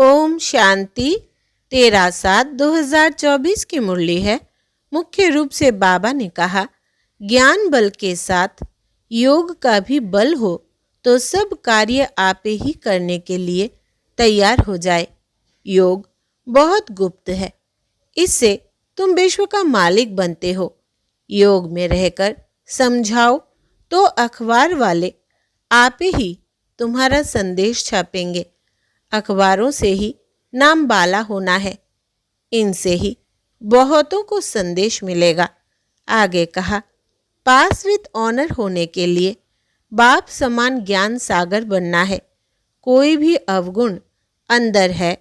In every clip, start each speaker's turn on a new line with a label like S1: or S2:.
S1: ओम शांति। 13/7/2024 की मुरली है। मुख्य रूप से बाबा ने कहा, ज्ञान बल के साथ योग का भी बल हो तो सब कार्य आप ही करने के लिए तैयार हो जाए। योग बहुत गुप्त है, इससे तुम विश्व का मालिक बनते हो। योग में रहकर समझाओ तो अखबार वाले आप ही तुम्हारा संदेश छापेंगे। अखबारों से ही नाम बाला होना है, इनसे ही बहुतों को संदेश मिलेगा। आगे कहा, पास विद ऑनर होने के लिए बाप समान ज्ञान सागर बनना है। कोई भी अवगुण अंदर है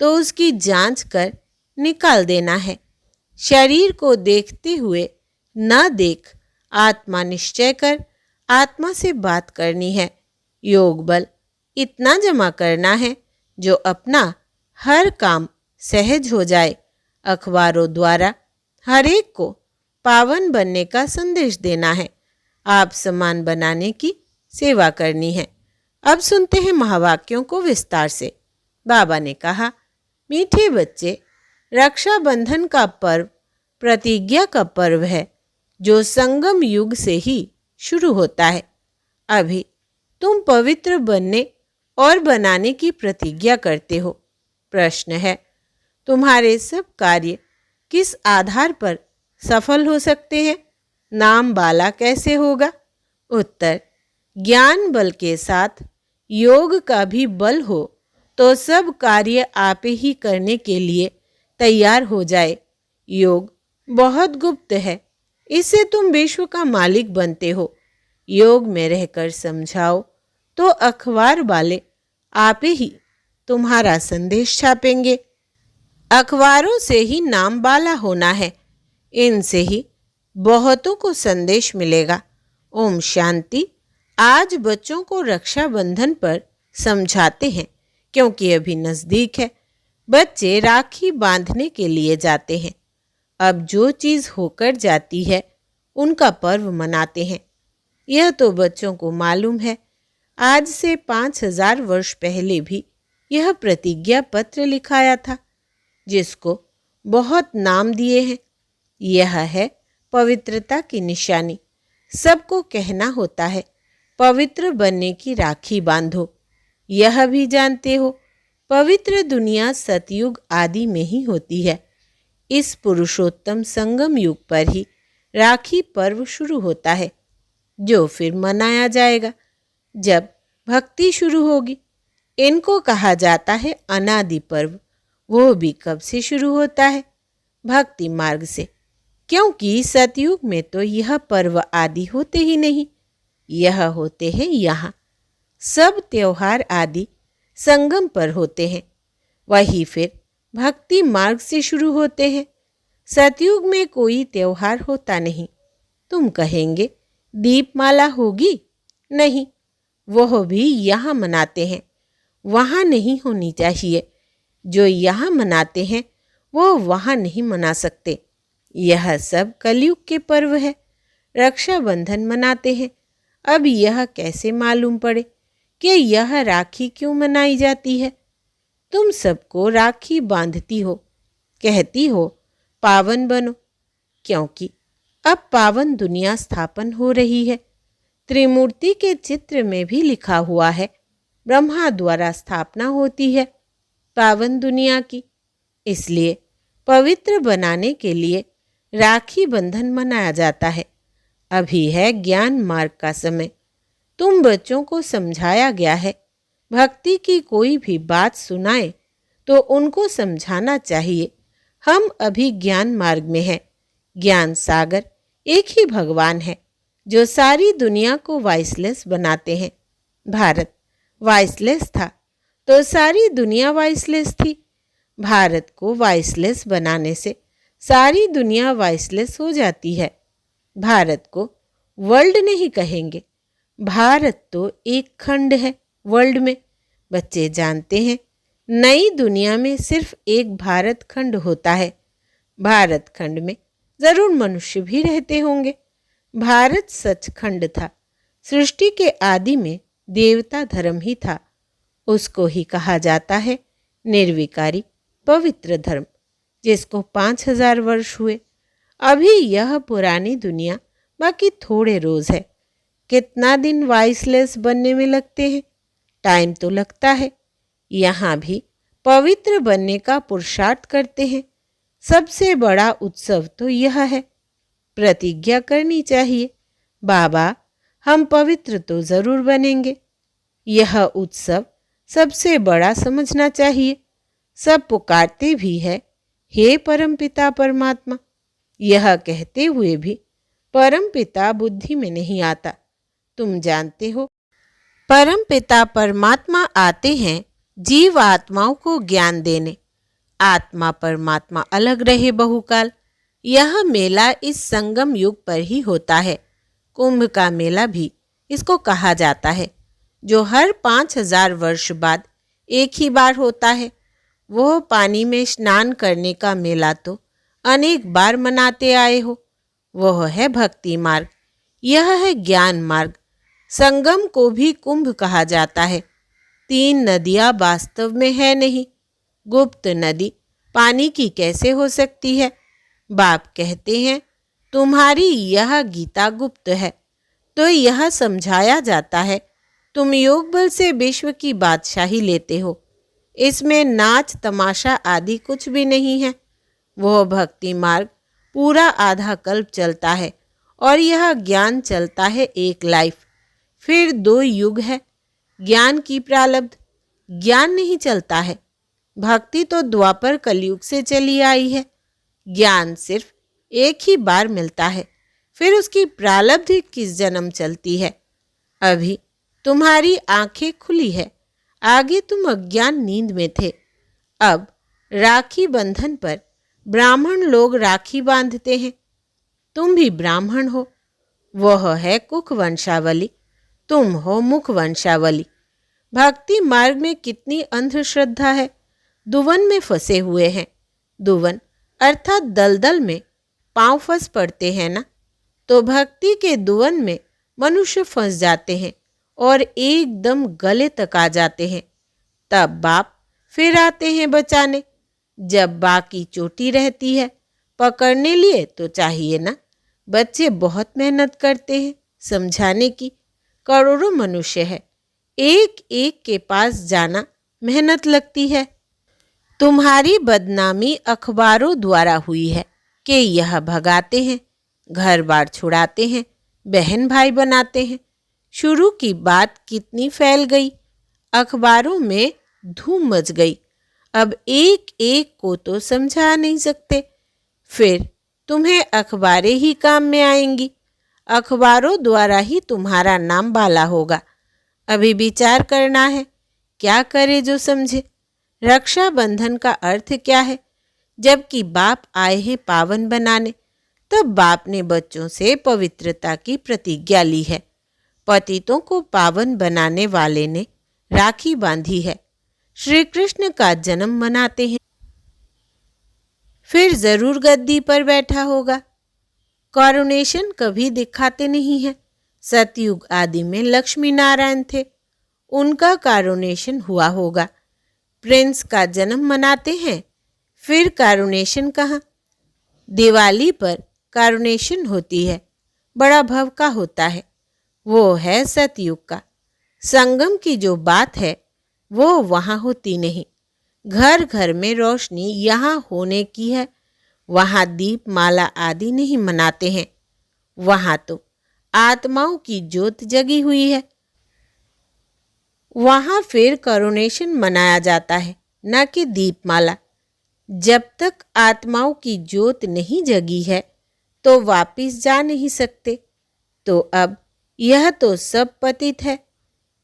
S1: तो उसकी जांच कर निकाल देना है। शरीर को देखते हुए न देख आत्मा निश्चय कर आत्मा से बात करनी है। योग बल इतना जमा करना है जो अपना हर काम सहज हो जाए। अखबारों द्वारा हर एक को पावन बनने का संदेश देना है। आप समान बनाने की सेवा करनी है। अब सुनते हैं महावाक्यों को विस्तार से। बाबा ने कहा, मीठे बच्चे, रक्षाबंधन का पर्व प्रतिज्ञा का पर्व है जो संगम युग से ही शुरू होता है। अभी तुम पवित्र बनने और बनाने की प्रतिज्ञा करते हो। प्रश्न है, तुम्हारे सब कार्य किस आधार पर सफल हो सकते हैं? नाम बाला कैसे होगा? उत्तर, ज्ञान बल के साथ योग का भी बल हो तो सब कार्य आप ही करने के लिए तैयार हो जाए। योग बहुत गुप्त है, इससे तुम विश्व का मालिक बनते हो। योग में रहकर समझाओ तो अखबार वाले आप ही तुम्हारा संदेश छापेंगे। अखबारों से ही नाम बाला होना है, इनसे ही बहुतों को संदेश मिलेगा। ओम शांति। आज बच्चों को रक्षाबंधन पर समझाते हैं क्योंकि अभी नज़दीक है। बच्चे राखी बांधने के लिए जाते हैं। अब जो चीज़ होकर जाती है उनका पर्व मनाते हैं। यह तो बच्चों को मालूम है। आज से 5000 वर्ष पहले भी यह प्रतिज्ञा पत्र लिखाया था, जिसको बहुत नाम दिए हैं। यह है पवित्रता की निशानी। सबको कहना होता है, पवित्र बनने की राखी बांधो। यह भी जानते हो, पवित्र दुनिया सतयुग आदि में ही होती है। इस पुरुषोत्तम संगम युग पर ही राखी पर्व शुरू होता है, जो फिर मनाया जाएगा जब भक्ति शुरू होगी। इनको कहा जाता है अनादि पर्व। वो भी कब से शुरू होता है? भक्ति मार्ग से, क्योंकि सतयुग में तो यह पर्व आदि होते ही नहीं। यह होते हैं यहाँ। सब त्योहार आदि संगम पर होते हैं, वही फिर भक्ति मार्ग से शुरू होते हैं। सतयुग में कोई त्योहार होता नहीं। तुम कहेंगे दीपमाला होगी? नहीं, वह भी यहाँ मनाते हैं, वहाँ नहीं होनी चाहिए। जो यहाँ मनाते हैं वो वहाँ नहीं मना सकते। यह सब कलयुग के पर्व है। रक्षाबंधन मनाते हैं। अब यह कैसे मालूम पड़े कि यह राखी क्यों मनाई जाती है? तुम सबको राखी बांधती हो, कहती हो पावन बनो, क्योंकि अब पावन दुनिया स्थापन हो रही है। त्रिमूर्ति के चित्र में भी लिखा हुआ है, ब्रह्मा द्वारा स्थापना होती है पावन दुनिया की। इसलिए पवित्र बनाने के लिए राखी बंधन मनाया जाता है। अभी है ज्ञान मार्ग का समय। तुम बच्चों को समझाया गया है, भक्ति की कोई भी बात सुनाए तो उनको समझाना चाहिए, हम अभी ज्ञान मार्ग में हैं। ज्ञान सागर एक ही भगवान है जो सारी दुनिया को वॉइसलेस बनाते हैं। भारत वॉइसलेस था तो सारी दुनिया वॉइसलेस थी। भारत को वॉइसलेस बनाने से सारी दुनिया वॉइसलेस हो जाती है। भारत को वर्ल्ड नहीं कहेंगे, भारत तो एक खंड है वर्ल्ड में। बच्चे जानते हैं, नई दुनिया में सिर्फ एक भारत खंड होता है। भारत खंड में जरूर मनुष्य भी रहते होंगे। भारत सचखंड था। सृष्टि के आदि में देवता धर्म ही था। उसको ही कहा जाता है निर्विकारी पवित्र धर्म जिसको 5000 वर्ष हुए। अभी यह पुरानी दुनिया बाकी थोड़े रोज है। कितना दिन वाइसलेस बनने में लगते हैं? टाइम तो लगता है। यहाँ भी पवित्र बनने का पुरुषार्थ करते हैं। सबसे बड़ा उत्सव तो यह है। प्रतिज्ञा करनी चाहिए, बाबा हम पवित्र तो जरूर बनेंगे। यह उत्सव सबसे बड़ा समझना चाहिए। सब पुकारते भी है, हे परमपिता परमात्मा। यह कहते हुए भी परमपिता बुद्धि में नहीं आता। तुम जानते हो, परमपिता परमात्मा आते हैं जीव आत्माओं को ज्ञान देने। आत्मा परमात्मा अलग रहे बहुकाल। यह मेला इस संगम युग पर ही होता है। कुंभ का मेला भी इसको कहा जाता है, जो हर 5000 वर्ष बाद एक ही बार होता है। वह पानी में स्नान करने का मेला तो अनेक बार मनाते आए हो। वह है भक्ति मार्ग, यह है ज्ञान मार्ग। संगम को भी कुंभ कहा जाता है। 3 नदियाँ वास्तव में है नहीं। गुप्त नदी पानी की कैसे हो सकती है? बाप कहते हैं तुम्हारी यह गीता गुप्त है, तो यह समझाया जाता है तुम योग बल से विश्व की बादशाही लेते हो। इसमें नाच तमाशा आदि कुछ भी नहीं है। वह भक्ति मार्ग पूरा आधा कल्प चलता है और यह ज्ञान चलता है 1 लाइफ। फिर 2 युग है। ज्ञान की प्रारब्ध, ज्ञान नहीं चलता है। भक्ति तो द्वापर कलयुग से चली आई है। ज्ञान सिर्फ एक ही बार मिलता है, फिर उसकी प्रारब्ध 21 जन्म चलती है। अभी तुम्हारी आंखें खुली है, आगे तुम अज्ञान नींद में थे। अब राखी बंधन पर ब्राह्मण लोग राखी बांधते हैं। तुम भी ब्राह्मण हो। वह है कुख वंशावली, तुम हो मुख वंशावली। भक्ति मार्ग में कितनी अंधश्रद्धा है। दुवन में फंसे हुए हैं। दुवन अर्थात दलदल में पांव फंस पड़ते हैं ना, तो भक्ति के दुवन में मनुष्य फंस जाते हैं और एकदम गले तक आ जाते हैं। तब बाप फिर आते हैं बचाने। जब बाकी चोटी रहती है पकड़ने लिए तो चाहिए ना। बच्चे बहुत मेहनत करते हैं समझाने की। करोड़ों मनुष्य है, एक एक के पास जाना मेहनत लगती है। तुम्हारी बदनामी अखबारों द्वारा हुई है कि यह भगाते हैं, घर बार छुड़ाते हैं, बहन भाई बनाते हैं। शुरू की बात कितनी फैल गई, अखबारों में धूम मच गई। अब एक एक को तो समझा नहीं सकते। फिर तुम्हें अखबारें ही काम में आएंगी। अखबारों द्वारा ही तुम्हारा नाम बाला होगा। अभी विचार करना है, क्या करे जो समझे। रक्षाबंधन का अर्थ क्या है? जबकि बाप आए हैं पावन बनाने, तब बाप ने बच्चों से पवित्रता की प्रतिज्ञा ली है। पतितों को पावन बनाने वाले ने राखी बांधी है। श्री कृष्ण का जन्म मनाते हैं, फिर जरूर गद्दी पर बैठा होगा। कॉरोनेशन कभी दिखाते नहीं है। सतयुग आदि में लक्ष्मी नारायण थे, उनका कॉरोनेशन हुआ होगा। प्रिंस का जन्म मनाते हैं, फिर कॉरोनेशन कहाँ? दिवाली पर कॉरोनेशन होती है, बड़ा भव का होता है। वो है सतयुग का। संगम की जो बात है वो वहाँ होती नहीं। घर घर में रोशनी यहाँ होने की है, वहाँ दीप माला आदि नहीं मनाते हैं। वहाँ तो आत्माओं की ज्योत जगी हुई है। वहाँ फिर कॉरोनेशन मनाया जाता है, न कि दीपमाला। जब तक आत्माओं की ज्योत नहीं जगी है तो वापिस जा नहीं सकते। तो अब यह तो सब पतित है,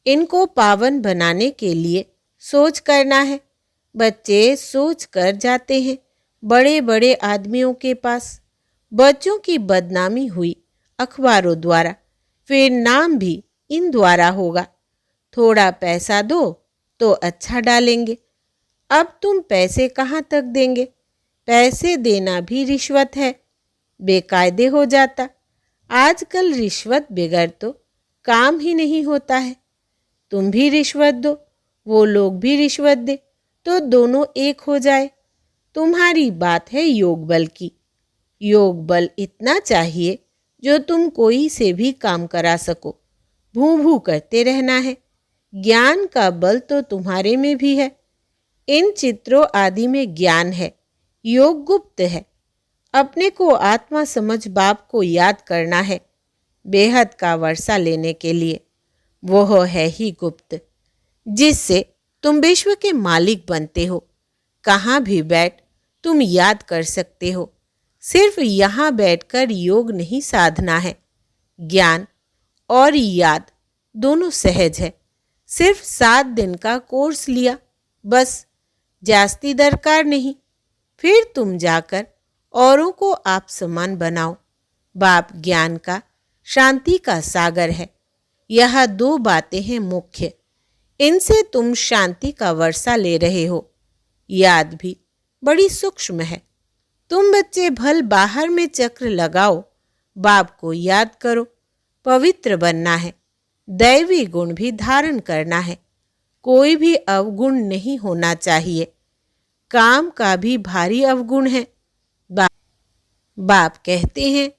S1: इनको पावन बनाने के लिए सोच करना है। बच्चे सोच कर जाते हैं बड़े बड़े आदमियों के पास। बच्चों की बदनामी हुई अखबारों द्वारा, फिर नाम भी इन द्वारा होगा। थोड़ा पैसा दो तो अच्छा डालेंगे। अब तुम पैसे कहाँ तक देंगे? पैसे देना भी रिश्वत है, बेकायदे हो जाता। आजकल रिश्वत बगैर तो काम ही नहीं होता है। तुम भी रिश्वत दो, वो लोग भी रिश्वत दे, तो दोनों एक हो जाए। तुम्हारी बात है योग बल की। योग बल इतना चाहिए जो तुम कोई से भी काम करा सको। भू भू करते रहना है। ज्ञान का बल तो तुम्हारे में भी है। इन चित्रों आदि में ज्ञान है। योग गुप्त है। अपने को आत्मा समझ बाप को याद करना है बेहद का वर्षा लेने के लिए। वो है ही गुप्त जिससे तुम विश्व के मालिक बनते हो। कहाँ भी बैठ तुम याद कर सकते हो। सिर्फ यहाँ बैठकर योग नहीं साधना है। ज्ञान और याद दोनों सहज है। सिर्फ 7 दिन का कोर्स लिया बस, जास्ती दरकार नहीं। फिर तुम जाकर औरों को आप समान बनाओ। बाप ज्ञान का, शांति का सागर है। यह 2 बातें हैं मुख्य। इनसे तुम शांति का वर्षा ले रहे हो। याद भी बड़ी सूक्ष्म है। तुम बच्चे भल बाहर में चक्र लगाओ, बाप को याद करो। पवित्र बनना है। दैवी गुण भी धारण करना है। कोई भी अवगुण नहीं होना चाहिए। काम का भी भारी अवगुण है। बाप कहते हैं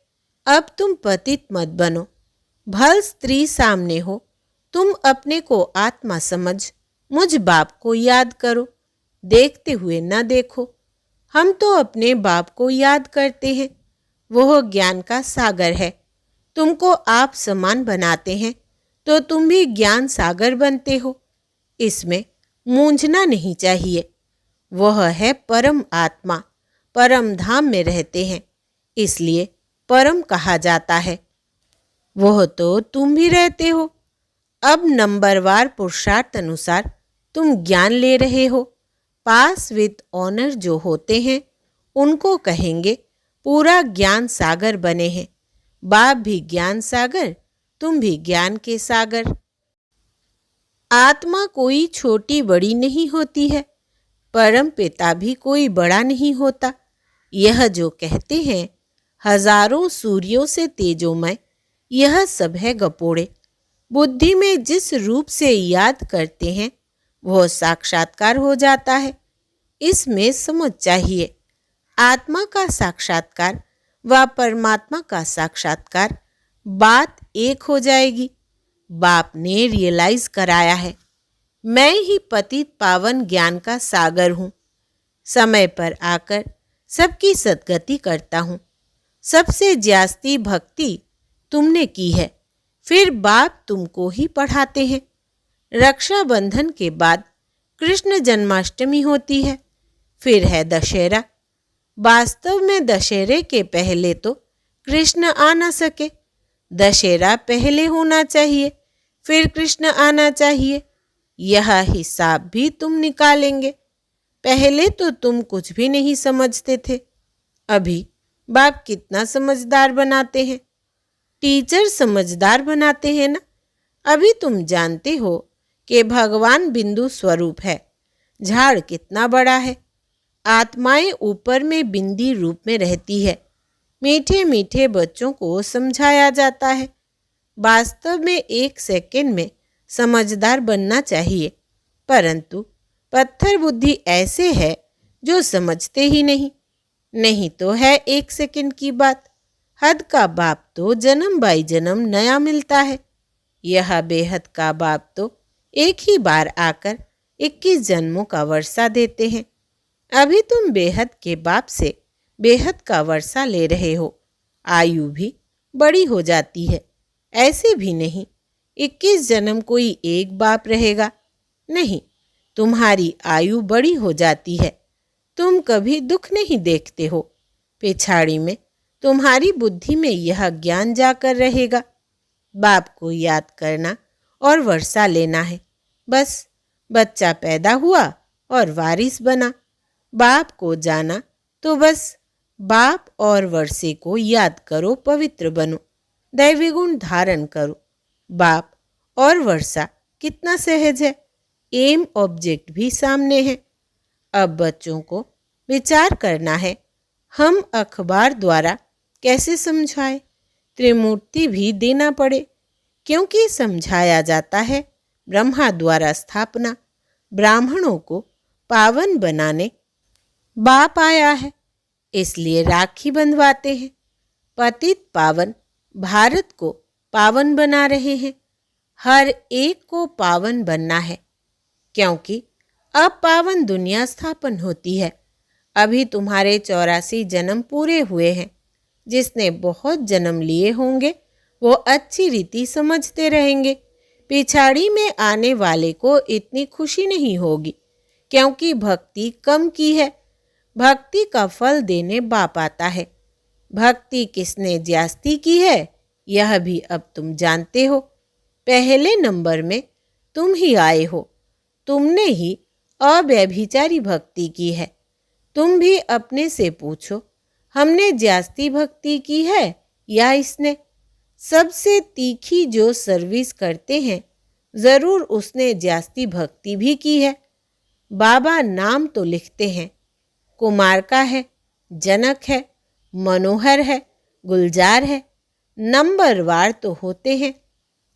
S1: अब तुम पतित मत बनो। भल स्त्री सामने हो, तुम अपने को आत्मा समझ मुझ बाप को याद करो। देखते हुए न देखो। हम तो अपने बाप को याद करते हैं। वह ज्ञान का सागर है। तुमको आप समान बनाते हैं तो तुम भी ज्ञान सागर बनते हो। इसमें मूंझना नहीं चाहिए। वह है परम आत्मा। परम धाम में रहते हैं, इसलिए परम कहा जाता है। वह तो तुम भी रहते हो। अब नंबरवार पुरुषार्थ अनुसार तुम ज्ञान ले रहे हो। पास विद ऑनर जो होते हैं उनको कहेंगे पूरा ज्ञान सागर बने हैं। बाप भी ज्ञान सागर, तुम भी ज्ञान के सागर। आत्मा कोई छोटी बड़ी नहीं होती है। परम पिता भी कोई बड़ा नहीं होता। यह जो कहते हैं हजारों सूर्यों से तेजोमय, यह सब है गपोड़े। बुद्धि में जिस रूप से याद करते हैं वह साक्षात्कार हो जाता है। इसमें समझ चाहिए। आत्मा का साक्षात्कार व परमात्मा का साक्षात्कार, बात एक हो जाएगी। बाप ने रियलाइज कराया है मैं ही पतित पावन ज्ञान का सागर हूँ। समय पर आकर सबकी सद्गति करता हूँ। सबसे जास्ती भक्ति तुमने की है, फिर बाप तुमको ही पढ़ाते हैं। रक्षाबंधन के बाद कृष्ण जन्माष्टमी होती है, फिर है दशहरा। वास्तव में दशहरे के पहले तो कृष्ण आ न सके। दशहरा पहले होना चाहिए, फिर कृष्ण आना चाहिए। यह हिसाब भी तुम निकालेंगे। पहले तो तुम कुछ भी नहीं समझते थे। अभी बाप कितना समझदार बनाते हैं। टीचर समझदार बनाते हैं ना। अभी तुम जानते हो कि भगवान बिंदु स्वरूप है। झाड़ कितना बड़ा है। आत्माएं ऊपर में बिंदी रूप में रहती है। मीठे मीठे बच्चों को समझाया जाता है। वास्तव में 1 सेकंड में समझदार बनना चाहिए, परंतु पत्थर बुद्धि ऐसे है जो समझते ही नहीं। नहीं तो है 1 सेकंड की बात। हद का बाप तो जन्म बाई जन्म नया मिलता है। यह बेहद का बाप तो एक ही बार आकर 21 जन्मों का वर्षा देते हैं। अभी तुम बेहद के बाप से बेहद का वर्षा ले रहे हो। आयु भी बड़ी हो जाती है। ऐसे भी नहीं 21 जन्म कोई एक बाप रहेगा। नहीं, तुम्हारी आयु बड़ी हो जाती है। तुम कभी दुख नहीं देखते हो। पिछाड़ी में तुम्हारी बुद्धि में यह ज्ञान जाकर रहेगा। बाप को याद करना और वर्षा लेना है। बस बच्चा पैदा हुआ और वारिस बना। बाप को जाना तो बस बाप और वर्षे को याद करो, पवित्र बनो, दैवी गुण धारण करो। बाप और वर्षा कितना सहज है। एम ऑब्जेक्ट भी सामने है। अब बच्चों को विचार करना है हम अखबार द्वारा कैसे समझाएं। त्रिमूर्ति भी देना पड़े, क्योंकि समझाया जाता है ब्रह्मा द्वारा स्थापना। ब्राह्मणों को पावन बनाने बाप आया है, इसलिए राखी बंधवाते हैं। पतित पावन भारत को पावन बना रहे हैं। हर एक को पावन बनना है, क्योंकि अब पावन दुनिया स्थापन होती है। अभी तुम्हारे 84 जन्म पूरे हुए हैं। जिसने बहुत जन्म लिए होंगे वो अच्छी रीति समझते रहेंगे। पिछाड़ी में आने वाले को इतनी खुशी नहीं होगी, क्योंकि भक्ति कम की है। भक्ति का फल देने बाप आता है। भक्ति किसने ज्यास्ती की है यह भी अब तुम जानते हो। पहले नंबर में तुम ही आए हो। तुमने ही अव्यभिचारी भक्ति की है। तुम भी अपने से पूछो, हमने ज्यास्ती भक्ति की है या इसने? सबसे तीखी जो सर्विस करते हैं जरूर उसने ज्यास्ती भक्ति भी की है। बाबा नाम तो लिखते हैं, कुमार का है, जनक है, मनोहर है, गुलजार है, नंबरवार तो होते हैं।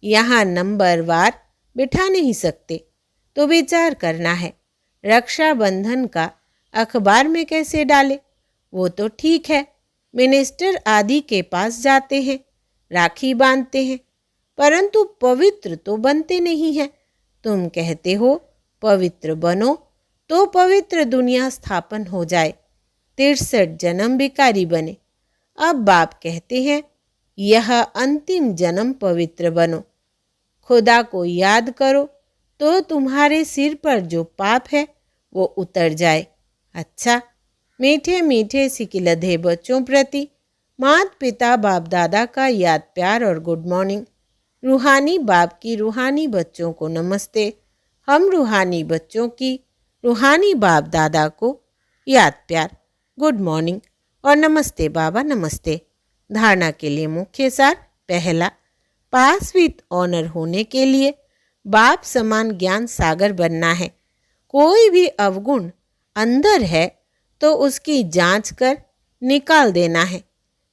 S1: यहाँ नंबरवार बिठा नहीं सकते, तो विचार करना है रक्षाबंधन का अखबार में कैसे डाले। वो तो ठीक है, मिनिस्टर आदि के पास जाते हैं, राखी बांधते हैं, परंतु पवित्र तो बनते नहीं हैं। तुम कहते हो पवित्र बनो तो पवित्र दुनिया स्थापन हो जाए। 63 जन्म भिखारी बने। अब बाप कहते हैं यह अंतिम जन्म पवित्र बनो। खुदा को याद करो तो तुम्हारे सिर पर जो पाप है वो उतर जाए। अच्छा, मीठे मीठे सिकिलधे बच्चों प्रति माता पिता बाप दादा का याद प्यार और गुड मॉर्निंग। रूहानी बाप की रूहानी बच्चों को नमस्ते। हम रूहानी बच्चों की रूहानी बाप दादा को याद प्यार, गुड मॉर्निंग और नमस्ते बाबा नमस्ते। धारणा के लिए मुख्य सार। पहला, पास विथ ऑनर होने के लिए बाप समान ज्ञान सागर बनना है। कोई भी अवगुण अंदर है तो उसकी जांच कर निकाल देना है।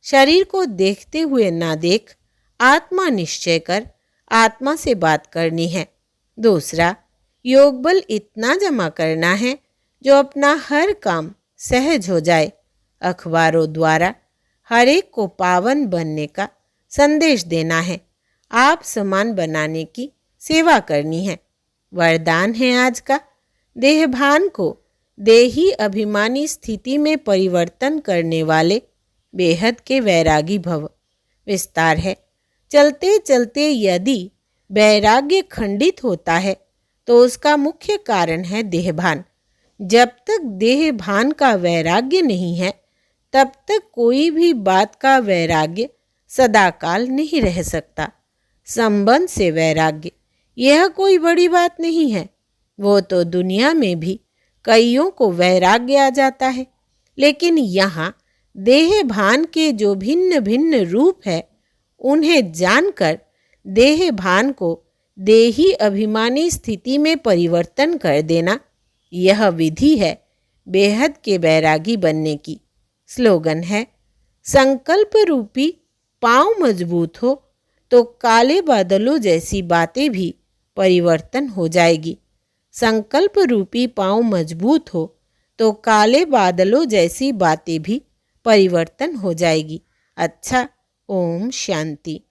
S1: शरीर को देखते हुए ना देख आत्मा निश्चय कर आत्मा से बात करनी है। दूसरा, योग बल इतना जमा करना है जो अपना हर काम सहज हो जाए। अखबारों द्वारा हर एक को पावन बनने का संदेश देना है। आप समान बनाने की सेवा करनी है। वरदान है आज का, देहभान को देही अभिमानी स्थिति में परिवर्तन करने वाले बेहद के वैरागी भव। विस्तार है, चलते चलते यदि वैराग्य खंडित होता है तो उसका मुख्य कारण है देहभान। जब तक देहभान का वैराग्य नहीं है तब तक कोई भी बात का वैराग्य सदाकाल नहीं रह सकता। संबंध से वैराग्य यह कोई बड़ी बात नहीं है। वो तो दुनिया में भी कईयों को वैराग्य आ जाता है, लेकिन यहाँ देह भान के जो भिन्न भिन्न रूप है उन्हें जानकर देह भान को देही अभिमानी स्थिति में परिवर्तन कर देना, यह विधि है बेहद के वैरागी बनने की। स्लोगन है, संकल्प रूपी पांव मजबूत हो तो काले बादलों जैसी बातें भी परिवर्तन हो जाएगी। संकल्प रूपी पांव मजबूत हो तो काले बादलों जैसी बातें भी परिवर्तन हो जाएगी। अच्छा, ओम शांति।